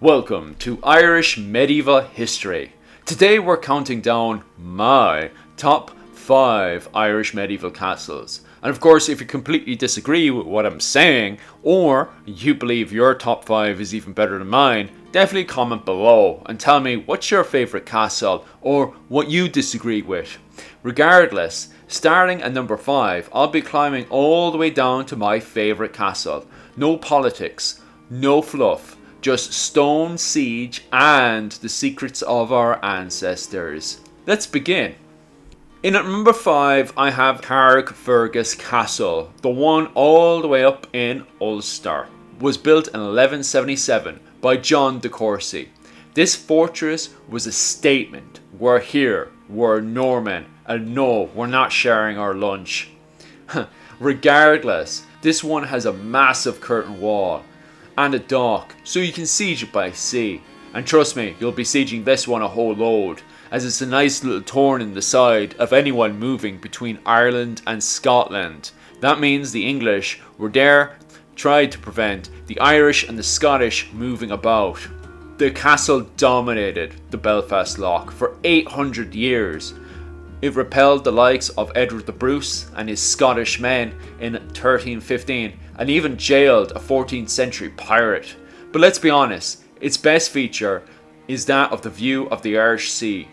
Welcome to Irish Medieval History. Today we're counting down my top 5 Irish medieval castles. And of course, if you completely disagree with what I'm saying, or you believe your top 5 is even better than mine, definitely comment below and tell me what's your favourite castle or what you disagree with. Regardless, starting at number 5, I'll be climbing all the way down to my favourite castle. No politics, no fluff. Just stone, siege, and the secrets of our ancestors. Let's begin. In at number 5, I have Carrickfergus Castle, the one all the way up in Ulster. Was built in 1177 by John de Courcy. This fortress was a statement. We're here, we're Norman, and no, we're not sharing our lunch. Regardless, this one has a massive curtain wall and a dock, so you can siege it by sea. And trust me, you'll be sieging this one a whole load, as it's a nice little thorn in the side of anyone moving between Ireland and Scotland. That means the English were there, tried to prevent the Irish and the Scottish moving about. The castle dominated the Belfast Lough for 800 years. It repelled the likes of Edward the Bruce and his Scottish men in 1315 and even jailed a 14th century pirate. But let's be honest, its best feature is that of the view of the Irish Sea,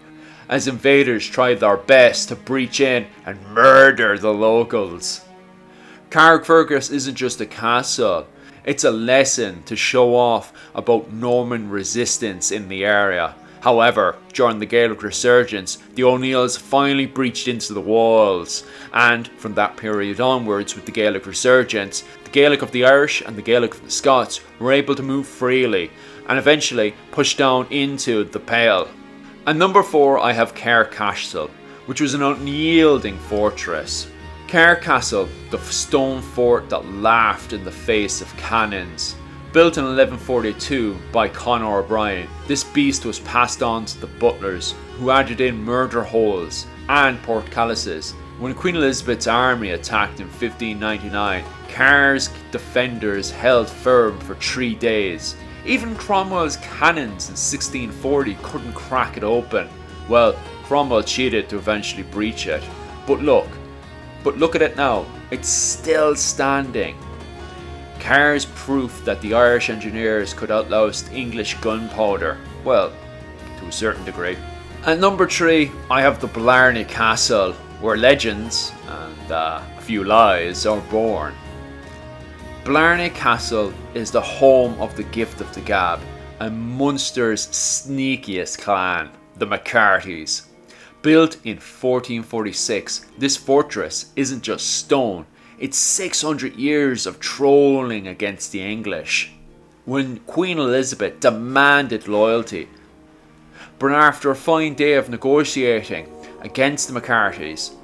as invaders tried their best to breach in and murder the locals. Carrickfergus isn't just a castle, it's a lesson to show off about Norman resistance in the area. However, during the Gaelic resurgence, the O'Neills finally breached into the walls, and from that period onwards with the Gaelic resurgence, the Gaelic of the Irish and the Gaelic of the Scots were able to move freely, and eventually push down into the Pale. At number 4 I have Cahir Castle, which was an unyielding fortress. Cahir Castle, the stone fort that laughed in the face of cannons. Built in 1142 by Conor O'Brien, this beast was passed on to the butlers, who added in murder holes and portcullises. When Queen Elizabeth's army attacked in 1599, Cahir's defenders held firm for 3 days. Even Cromwell's cannons in 1640 couldn't crack it open. Well, Cromwell cheated to eventually breach it. But look at it now, it's still standing. Cahir's proof that the Irish engineers could outlast English gunpowder, well, to a certain degree. At number 3, I have the Blarney Castle, where legends and a few lies are born. Blarney Castle is the home of the Gift of the Gab, and Munster's sneakiest clan, the McCartys. Built in 1446, this fortress isn't just stone, it's 600 years of trolling against the English. When Queen Elizabeth demanded loyalty, but after a fine day of negotiating against the McCartys,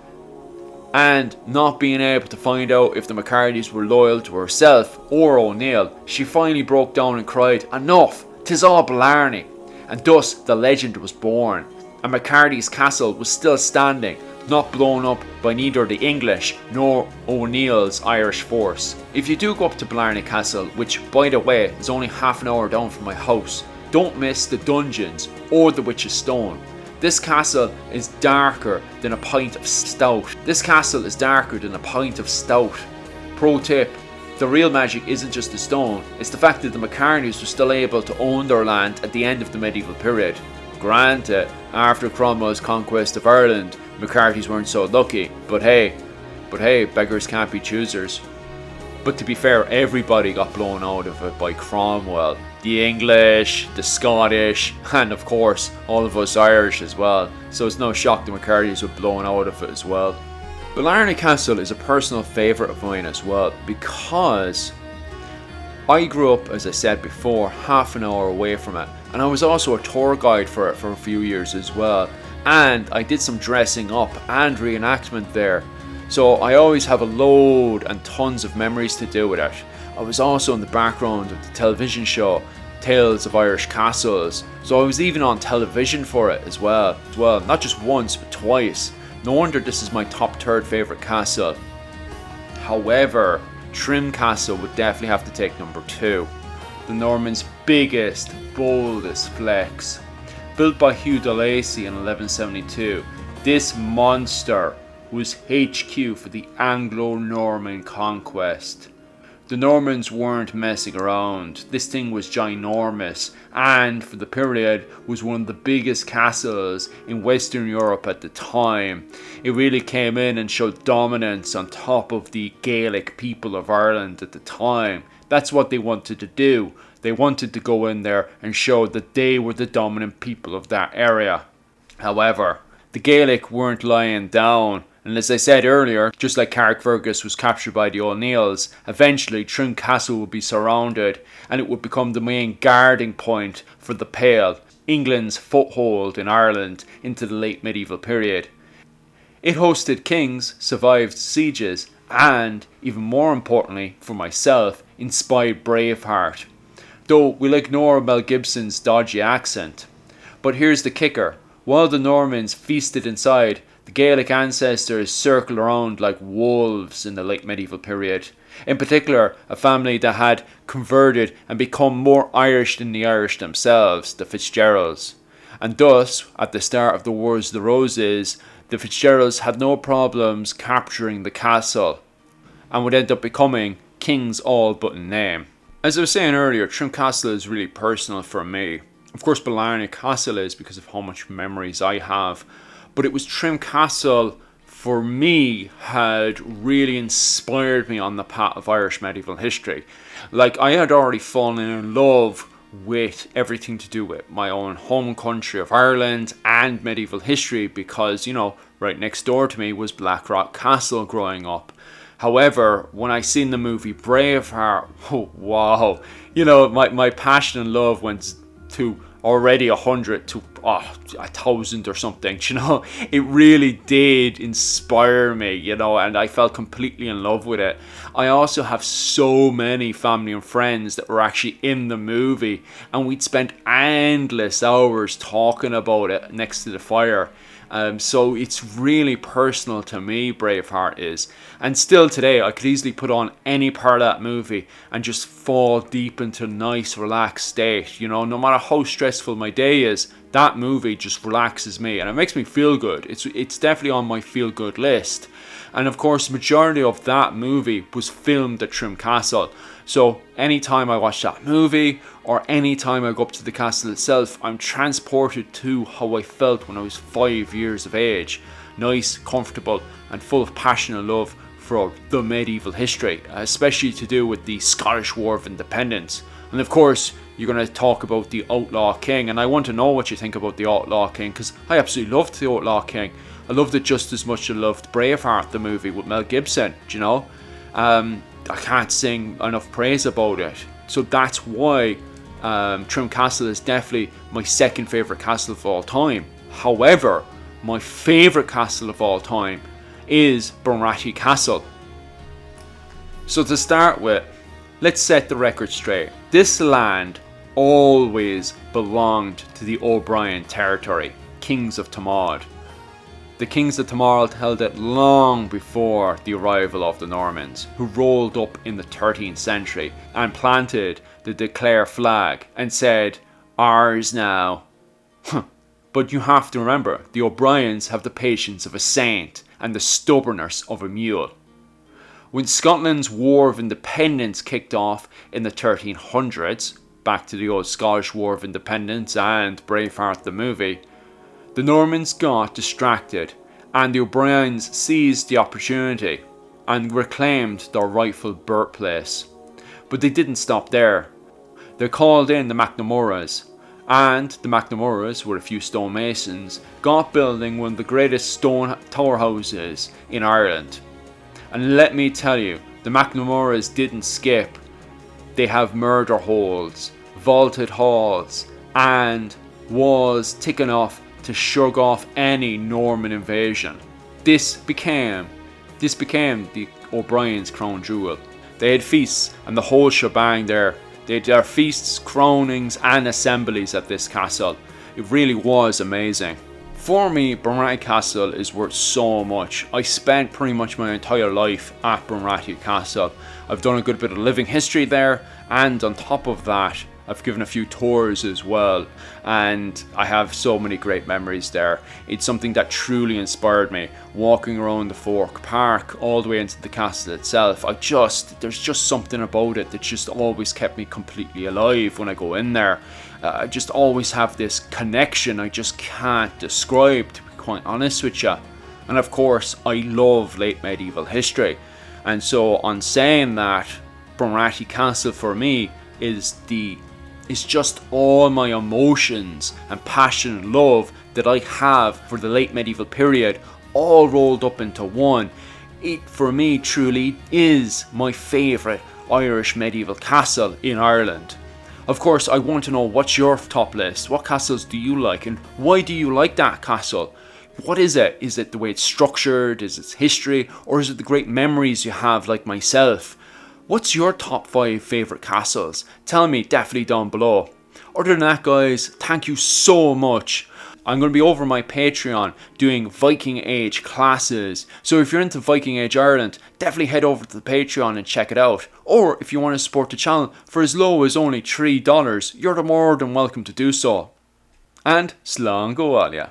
and not being able to find out if the McCartys were loyal to herself or O'Neill, she finally broke down and cried, "Enough! 'Tis all Blarney!" And thus the legend was born, and McCarthy's castle was still standing, not blown up by neither the English nor O'Neill's Irish force. If you do go up to Blarney Castle, which by the way is only half an hour down from my house, don't miss the dungeons or the Witch's Stone. This castle is darker than a pint of stout. Pro tip, the real magic isn't just the stone, it's the fact that the McCartnys were still able to own their land at the end of the medieval period. Granted, after Cromwell's conquest of Ireland, McCarthy's weren't so lucky, but hey, beggars can't be choosers. But to be fair, everybody got blown out of it by Cromwell. The English, the Scottish, and of course, all of us Irish as well. So it's no shock the McCarthy's were blown out of it as well. Blarney Castle is a personal favourite of mine as well, because I grew up, as I said before, half an hour away from it. And I was also a tour guide for it for a few years as well. And I did some dressing up and reenactment there. So I always have a load and tons of memories to do with it. I was also in the background of the television show Tales of Irish Castles. So I was even on television for it as well. Not just once, but twice. No wonder this is my top 3rd favourite castle. However, Trim Castle would definitely have to take number 2. the Normans' biggest, boldest flex. Built by Hugh de Lacy in 1172, this monster was HQ for the Anglo-Norman conquest. The Normans weren't messing around. This thing was ginormous, and for the period was one of the biggest castles in Western Europe at the time. It really came in and showed dominance on top of the Gaelic people of Ireland at the time. That's what they wanted to do. They wanted to go in there and show that they were the dominant people of that area. However, the Gaelic weren't lying down. And as I said earlier, just like Carrickfergus was captured by the O'Neills, eventually Trim Castle would be surrounded and it would become the main guarding point for the Pale, England's foothold in Ireland into the late medieval period. It hosted kings, survived sieges, and, even more importantly for myself, inspired Braveheart. Though we'll ignore Mel Gibson's dodgy accent. But here's the kicker. While the Normans feasted inside, the Gaelic ancestors circled around like wolves in the late medieval period. In particular, a family that had converted and become more Irish than the Irish themselves, the Fitzgeralds. And thus, at the start of the Wars of the Roses, the Fitzgeralds had no problems capturing the castle and would end up becoming kings all but in name. As I was saying earlier, Trim Castle is really personal for me. Of course, Blarney Castle is because of how much memories I have. But it was Trim Castle, for me, had really inspired me on the path of Irish medieval history. Like, I had already fallen in love with everything to do with my own home country of Ireland and medieval history because, you know, right next door to me was Blarney Castle growing up. However, when I seen the movie Braveheart, oh, wow, you know, my passion and love went to already 100 to 1,000 or something, you know. It really did inspire me, you know, and I fell completely in love with it. I also have so many family and friends that were actually in the movie, and we'd spent endless hours talking about it next to the fire. So it's really personal to me, Braveheart is. And still today, I could easily put on any part of that movie and just fall deep into a nice, relaxed state. You know, no matter how stressful my day is, that movie just relaxes me and it makes me feel good. It's definitely on my feel-good list. And of course, the majority of that movie was filmed at Trim Castle. So anytime I watch that movie or anytime I go up to the castle itself, I'm transported to how I felt when I was 5 years of age. Nice, comfortable and full of passion and love for the medieval history, especially to do with the Scottish War of Independence. And of course, you're going to talk about the Outlaw King, and I want to know what you think about the Outlaw King because I absolutely loved the Outlaw King. I loved it just as much as I loved Braveheart, the movie with Mel Gibson, do you know? I can't sing enough praise about it. So that's why Trim Castle is definitely my second favourite castle of all time. However, my favourite castle of all time is Bunratty Castle. So to start with, let's set the record straight. This land always belonged to the O'Brien territory, Kings of Tamaud. The Kings of Tamaud held it long before the arrival of the Normans, who rolled up in the 13th century and planted the Declare flag and said, "Ours now." But you have to remember, the O'Briens have the patience of a saint and the stubbornness of a mule. When Scotland's War of Independence kicked off in the 1300s, back to the old Scottish War of Independence and Braveheart the movie, the Normans got distracted and the O'Briens seized the opportunity and reclaimed their rightful birthplace. But they didn't stop there. They called in the McNamoras, and the McNamoras, with a few stonemasons, got building one of the greatest stone tower houses in Ireland. And let me tell you, the McNamoras didn't skip. They have murder holes, vaulted halls, and walls ticking off to shrug off any Norman invasion. This became the O'Brien's crown jewel. They had feasts and the whole shebang there. They had their feasts, crownings and assemblies at this castle. It really was amazing. For me, Bunratty Castle is worth so much. I spent pretty much my entire life at Bunratty Castle. I've done a good bit of living history there, And on top of that, I've given a few tours as well, and I have so many great memories there. It's something that truly inspired me, walking around the Fork Park all the way into the castle itself. There's just something about it that just always kept me completely alive when I go in there. I just always have this connection I just can't describe, to be quite honest with you. And of course, I love late medieval history. And so on saying that, Bunratty Castle for me is just all my emotions and passion and love that I have for the late medieval period all rolled up into one. It for me truly is my favourite Irish medieval castle in Ireland. Of course, I want to know, what's your top list? What castles do you like, and why do you like that castle? What is it? Is it the way it's structured? Is it its history? Or is it the great memories you have like myself? What's your top 5 favourite castles? Tell me definitely down below. Other than that, guys, thank you so much. I'm going to be over my Patreon doing Viking Age classes. So if you're into Viking Age Ireland, definitely head over to the Patreon and check it out. Or if you want to support the channel for as low as only $3, you're more than welcome to do so. And slán go all ya.